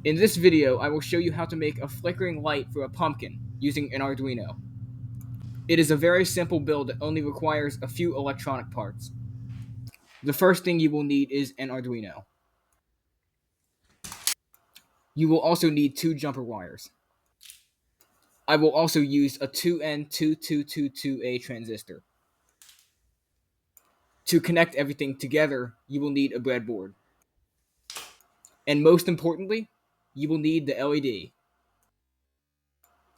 In this video, I will show you how to make a flickering light for a pumpkin using an Arduino. It is a very simple build that only requires a few electronic parts. The first thing you will need is an Arduino. You will also need two jumper wires. I will also use a 2N2222A transistor. To connect everything together, you will need a breadboard. And most importantly, you will need the LED.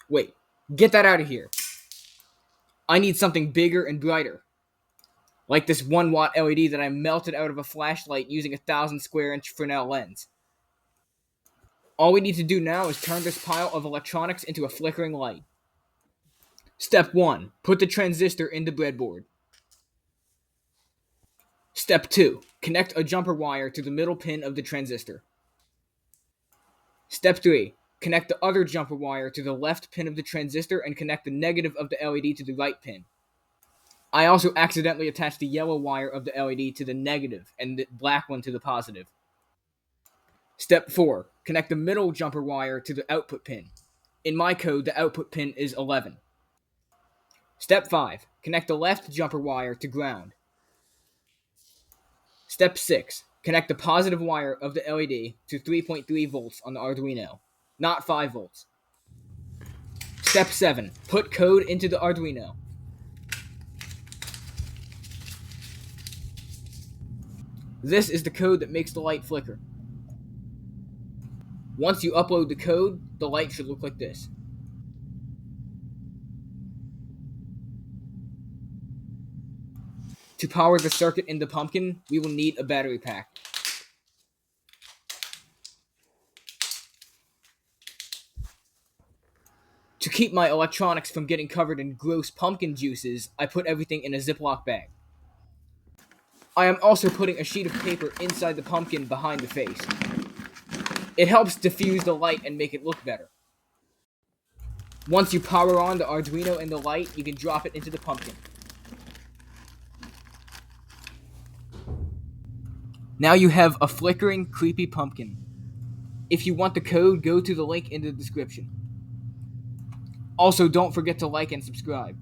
Wait, get that out of here. I need something bigger and brighter, like this 1 watt LED that I melted out of a flashlight using a 1,000 square inch Fresnel lens. All we need to do now is turn this pile of electronics into a flickering light. Step 1. Put the transistor in the breadboard. Step 2. Connect a jumper wire to the middle pin of the transistor. Step 3. Connect the other jumper wire to the left pin of the transistor and connect the negative of the LED to the right pin. I also accidentally attached the yellow wire of the LED to the negative and the black one to the positive. Step 4. Connect the middle jumper wire to the output pin. In my code, the output pin is 11. Step 5. Connect the left jumper wire to ground. Step 6. Connect the positive wire of the LED to 3.3 volts on the Arduino, not 5 volts. Step 7. Put code into the Arduino. This is the code that makes the light flicker. Once you upload the code, the light should look like this. To power the circuit in the pumpkin, we will need a battery pack. To keep my electronics from getting covered in gross pumpkin juices, I put everything in a Ziploc bag. I am also putting a sheet of paper inside the pumpkin behind the face. It helps diffuse the light and make it look better. Once you power on the Arduino and the light, you can drop it into the pumpkin. Now you have a flickering, creepy pumpkin. If you want the code, go to the link in the description. Also, don't forget to like and subscribe.